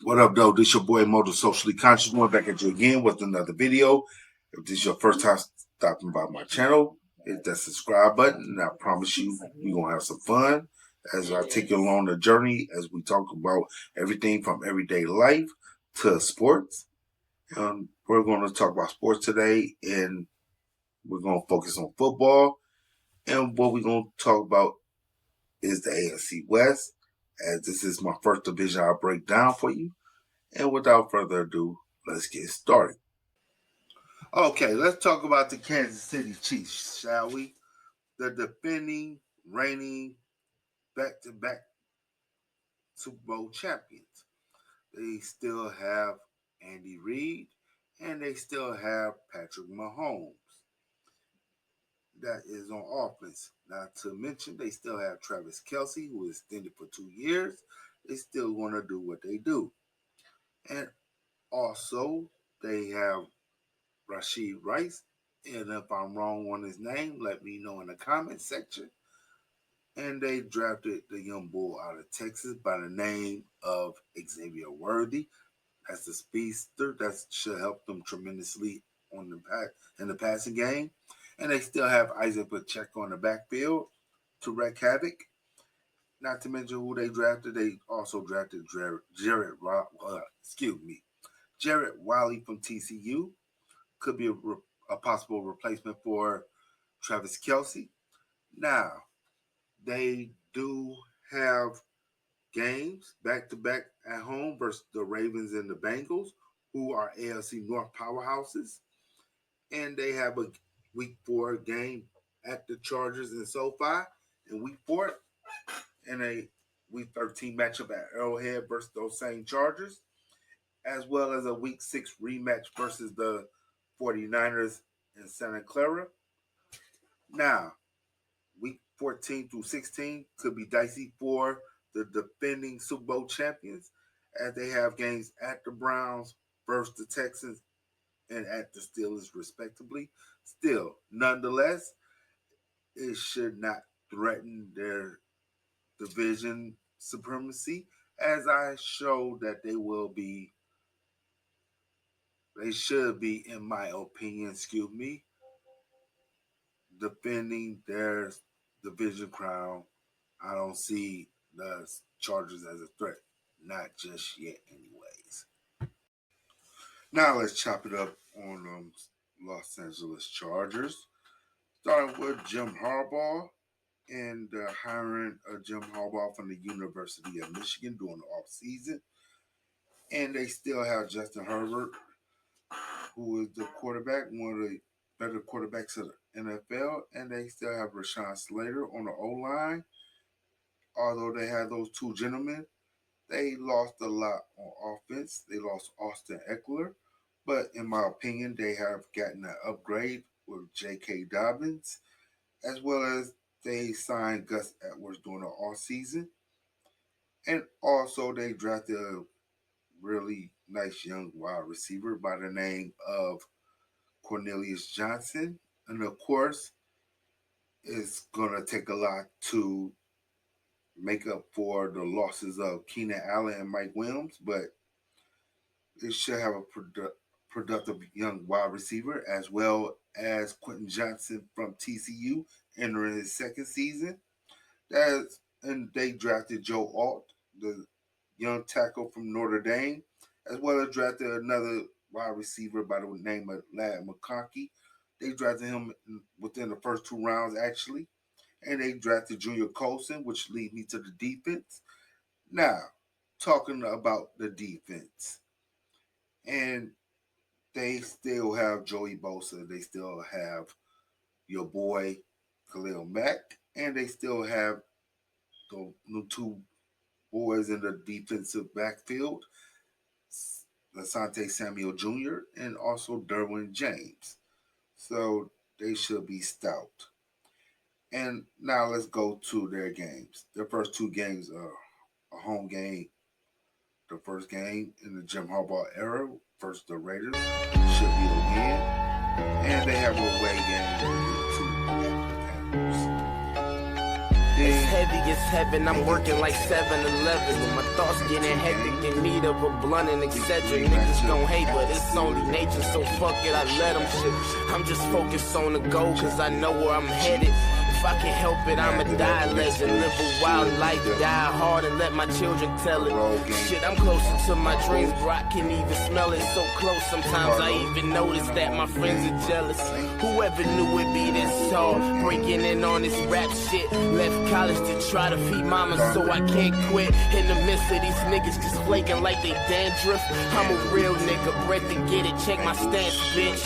What up, though? This your boy Motor Socially Conscious one back at you again with another video. If this is your first time stopping by my channel, hit that subscribe button, and I promise you, we're going to have some fun as I take you along the journey as we talk about everything from everyday life to sports. We're going to talk about sports today, and we're going to focus on football. And what we're going to talk about is the AFC West, as this is my first division I'll break down for you. And without further ado, let's get started. Okay, let's talk about the Kansas City Chiefs, shall we? The defending, reigning, back-to-back Super Bowl champions. They still have Andy Reid, and they still have Patrick Mahomes. That is on offense. Not to mention, they still have Travis Kelce, who is extended for 2 years. They still want to do what they do. And also, they have Rashid Rice, and if I'm wrong on his name, let me know in the comment section. And they drafted the young bull out of Texas by the name of Xavier Worthy. That's the speedster that should help them tremendously in the passing game. And they still have Isaac Pacheco on the backfield to wreak havoc. Not to mention who they drafted. They also drafted Jared Wiley from TCU. Could be a possible replacement for Travis Kelce. Now, they do have games back-to-back at home versus the Ravens and the Bengals, who are AFC North powerhouses. And they have a Week 4 game at the Chargers in SoFi in Week 4, and a Week 13 matchup at Arrowhead versus those same Chargers, as well as a Week 6 rematch versus the 49ers in Santa Clara. Now, Week 14 through 16 could be dicey for the defending Super Bowl champions, as they have games at the Browns versus the Texans and at the Steelers, respectively. Still, nonetheless, it should not threaten their division supremacy, as I showed that they should be, in my opinion, defending their division crown. I don't see the Chargers as a threat. Not just yet, anyways. Now let's chop it up on Los Angeles Chargers. Starting with Jim Harbaugh and hiring Jim Harbaugh from the University of Michigan during the offseason. And they still have Justin Herbert, who is the quarterback, one of the better quarterbacks of the NFL. And they still have Rashawn Slater on the O-line. Although they have those two gentlemen, they lost a lot on offense. They lost Austin Eckler. But in my opinion, they have gotten an upgrade with J.K. Dobbins, as well as they signed Gus Edwards during the offseason. And also they drafted a really nice young wide receiver by the name of Cornelius Johnson. And of course, it's going to take a lot to make up for the losses of Keenan Allen and Mike Williams, but it should have a productive young wide receiver, as well as Quentin Johnson from TCU entering his second season. And they drafted Joe Alt, the young tackle from Notre Dame, as well as drafted another wide receiver by the name of Ladd McConkey. They drafted him within the first 2 rounds, actually. And they drafted Junior Colson, which leads me to the defense. Now, talking about the defense. And they still have Joey Bosa. They still have your boy Khalil Mack. And they still have the two boys in the defensive backfield, Asante Samuel Jr. and also Derwin James. So they should be stout. And now let's go to their games. Their first 2 games are a home game. The first game in the Jim Harbaugh era versus the Raiders should be a win. And they have a away game to the Panthers. Then heavy as heaven. I'm working like 7-Eleven, and my thoughts getting hectic in need of a blunt and etc. Niggas gon' hate, but it's only nature, so fuck it, I let them shit. I'm just focused on the goal, cause I know where I'm headed. If I can help it, I'ma die a legend. Live a wild life, die hard, and let my children tell it. Shit, I'm closer to my dreams, bro, I can even smell it. So close, sometimes I even notice that my friends are jealous. Whoever knew it'd be this hard, breaking in on this rap shit. Left college to try to feed mama, so I can't quit. In the midst of these niggas just flaking like they dandruff, I'm a real nigga, bred to get it, check my stance, bitch.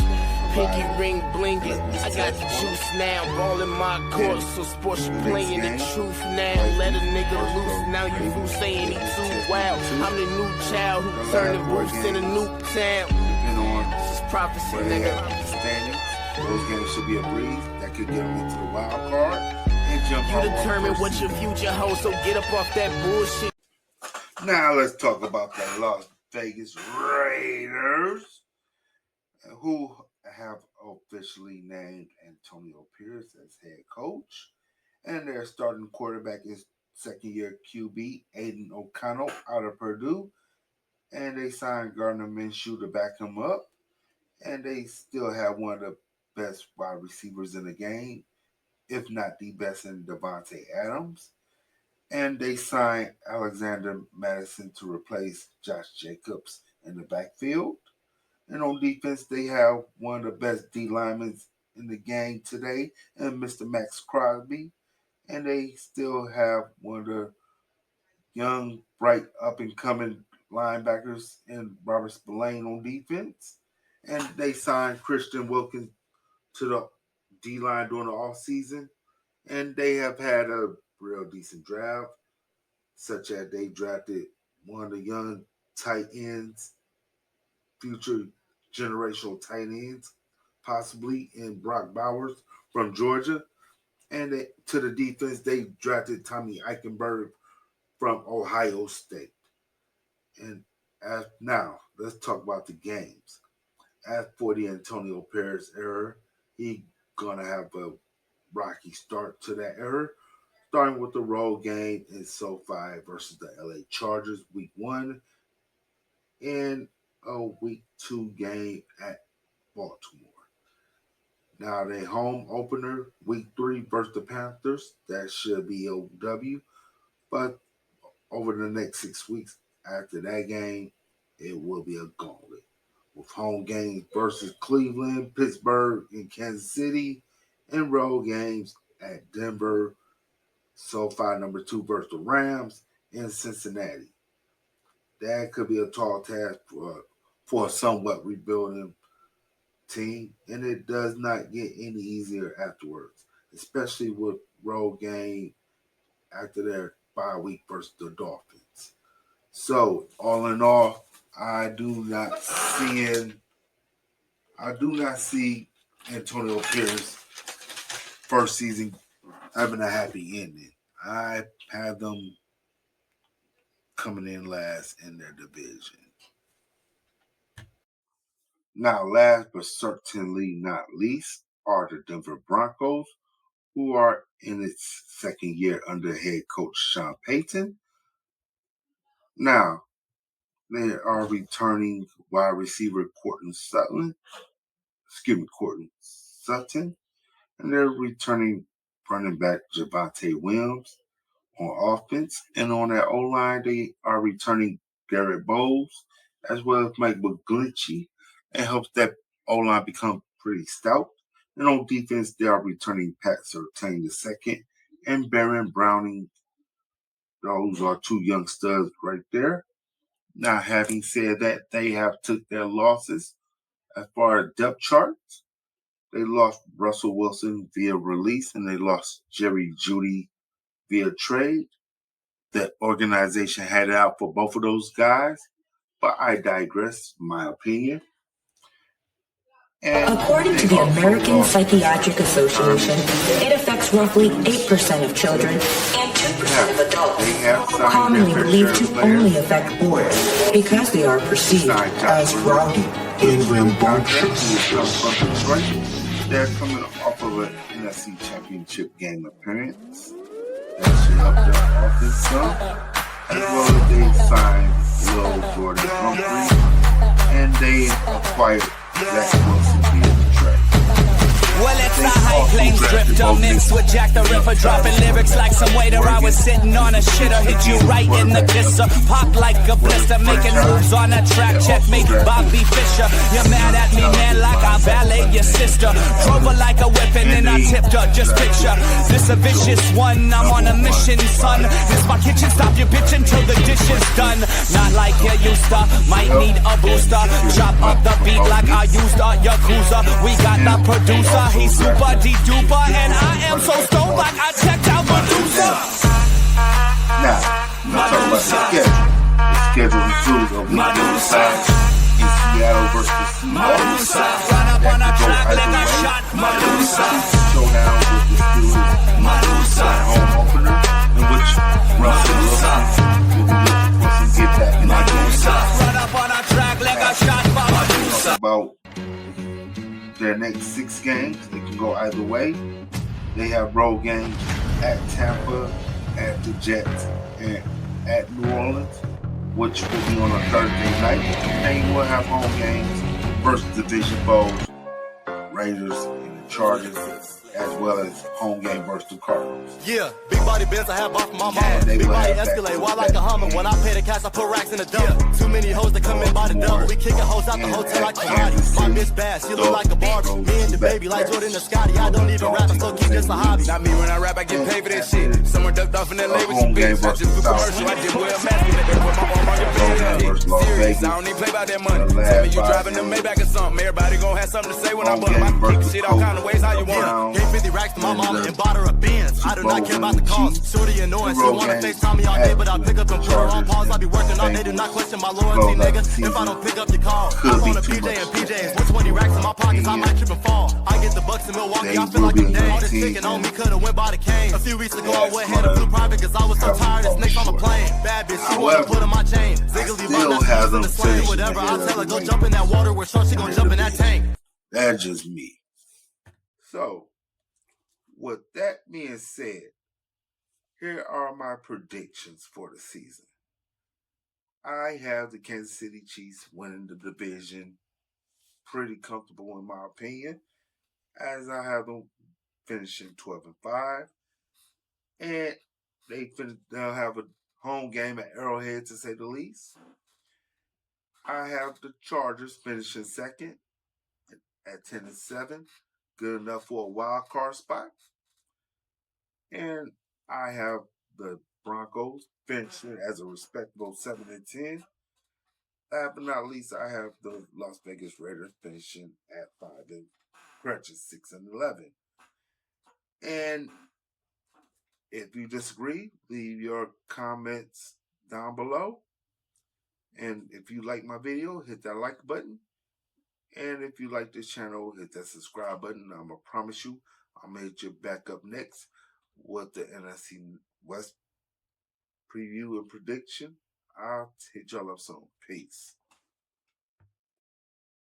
Pinky ring blinging, I got the juice now. Ball in my court, so sports you playing the truth now. Let a nigga loose, now you who saying he too wild. I'm the new child who turning roofs in a new town. This is prophecy, nigga. Those games should be a breeze that could get them into the wild card and jump. You determine what your future holds, so get up off that bullshit. Now let's talk about the Las Vegas Raiders, who have officially named Antonio Pierce as head coach, and their starting quarterback is second-year QB Aiden O'Connell out of Purdue, and they signed Gardner Minshew to back him up, and they still have one of the best wide receivers in the game, if not the best, in Devontae Adams, and they signed Alexander Madison to replace Josh Jacobs in the backfield. And on defense, they have one of the best D linemen in the game today, and Mr. Max Crosby. And they still have one of the young, bright, up-and-coming linebackers in Robert Spillane on defense. And they signed Christian Wilkins to the D-line during the offseason. And they have had a real decent draft, such as they drafted one of the young tight ends, future generational tight ends, possibly in Brock Bowers from Georgia. And to the defense, they drafted Tommy Eichenberg from Ohio State. And now, let's talk about the games. As for the Antonio Pierce era, he's going to have a rocky start to that era, starting with the road game in SoFi versus the LA Chargers week 1 and a week 2 game at Baltimore. Now, their home opener, week 3 versus the Panthers, that should be a W. But over the next 6 weeks after that game, it will be a gauntlet, with home games versus Cleveland, Pittsburgh, and Kansas City, and road games at Denver, SoFi number 2 versus the Rams, and Cincinnati. That could be a tall task for a somewhat rebuilding team, and it does not get any easier afterwards, especially with road game after their bye week versus the Dolphins. So, all in all, I do not see Antonio Pierce first season having a happy ending. I have them coming in last in their division. Now, last but certainly not least are the Denver Broncos, who are in its second year under head coach Sean Payton. Now, they are returning wide receiver Courtland Sutton, and they're returning running back Javonte Williams on offense. And on their O-line, they are returning Garrett Bowles, as well as Mike McGlinchey, and helps that O-line become pretty stout. And on defense, they are returning Pat Surtain II and Baron Browning. Those are 2 young studs right there. Now, having said that, they have took their losses as far as depth charts. They lost Russell Wilson via release, and they lost Jerry Jeudy via trade. The organization had it out for both of those guys, but I digress, my opinion. And according to the American Psychiatric Association, it affects roughly 8% of children and 2% of adults, commonly believed to only affect boys because they are perceived as rowdy and rambunctious. They're coming off of an NFC Championship game appearance. That should help their offense some. As well as they signed Will Jordan Humphrey, and they acquired Zach Wilson via the trade. Well, it's a high plains drifter mixed with Jack the Ripper, dropping lyrics like some waiter. I was sitting on a shitter, hit you right in the kisser, pop like a blister, making moves on a track. Checkmate, Bobby Fischer. You're mad at me, man, like I valet your sister. Drove her like a whip and then I tipped her. Just picture this a vicious one. I'm on a mission, son. This my kitchen. Stop your bitch until the dish is done. Not like you used to. Might need a booster. Chop up the beat like I used a Yakuza. We got the producer. He's super de-duper, and I am so stoned like I checked out Medusa. Now, let's talk about the schedule. The schedule includes a week in Seattle versus the Seahawks. Run up on a track like a shot, Medusa. Showdown with the Steelers. Medusa. Home opener, in which Russell Wilson will be looking for some get back in that game. Run up on a track like a shot, Medusa. About their next 6 games, they can go either way. They have road games at Tampa, at the Jets, and at New Orleans, which will be on a Thursday night. They will have home games versus division foes, Raiders and the Chargers, as well as home game versus the Cardinals. Yeah, big body Benz I have bought from my mama. Big body Escalade, why like a Hummer? When I pay the cash, I put racks in the dump. Too many hoes that come in by the double. We kicking hoes out the hotel like karate. My bitch bad, she look like a Barbie. Me and the baby like Jordan and Scotty. I don't even rap, I still keep just a hobby. Not me when I rap, I get paid for that shit. Someone ducked off in LA with some bitch. I just do commercial, I did well master. They put my arm on your bed. Serious, I don't even play by that money. Tell me you driving them Maybach or something. Everybody gon' have something to say when I bust them. I kick shit all kind of ways, how you want it. Gave 50 racks to my mama and bought her a Benz. I do not care about the cost. Shorty annoying, she wanna FaceTime me all day, but I pick up and put her on pause. I be working all day, do not question my loyalty, nigga. If I don't pick up your call, I'm on a PJ and PJs. With 20 racks in my pockets, I might trip and fall. I get the bucks in Milwaukee, I feel like a day. All this chicken on me could've went by the cane. A few weeks ago, I went ahead and flew private, cause I was so tired of snakes on the plane. Bad bitch, she wanna put on my chain. Ziggly bun, that's in the slang, whatever. I tell her, go jump in that water, where short, she gon' jump in that tank. That's just me. So, with that being said, here are my predictions for the season. I have the Kansas City Chiefs winning the division pretty comfortable in my opinion, as I have them finishing 12-5. And they'll have a home game at Arrowhead, to say the least. I have the Chargers finishing second at 10-7. Good enough for a wild card spot. And I have the Broncos finishing as a respectable 7-10. Last but not least, I have the Las Vegas Raiders finishing at 6-11. And if you disagree, leave your comments down below. And if you like my video, hit that like button. And if you like this channel, hit that subscribe button. I'm going to promise you, I'm going to hit you back up next with the AFC West Preview and prediction. I'll hit y'all up soon. Peace.